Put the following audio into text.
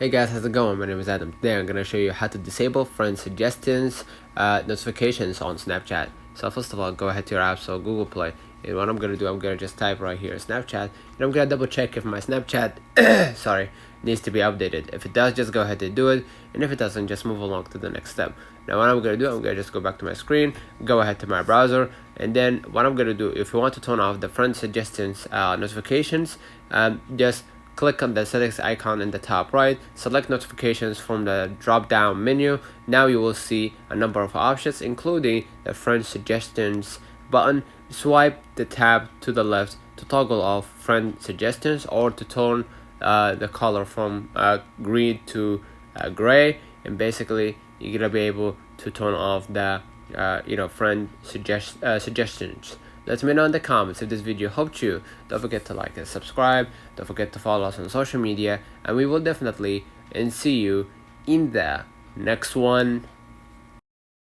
Hey guys, how's it going? My name is Adam. Today I'm gonna show you how to disable friend suggestions notifications on Snapchat. So first of all, go ahead to your app store, Google Play, and what I'm gonna do, I'm gonna just type right here Snapchat, and I'm gonna double check if my Snapchat sorry, needs to be updated. If it does, just go ahead and do it, and if it doesn't, just move along to the next step. Now what I'm gonna do, I'm gonna just go back to my screen, go ahead to my browser, and then what I'm gonna do, if you want to turn off the friend suggestions notifications, just click on the settings icon in the top right, select notifications from the drop down menu. Now you will see a number of options including the friend suggestions button. Swipe the tab to the left to toggle off friend suggestions or to turn the color from green to gray, and basically you're gonna be able to turn off the friend suggestions. Let me know in the comments if this video helped you. Don't forget to like and subscribe. Don't forget to follow us on social media, and we will definitely see you in the next one.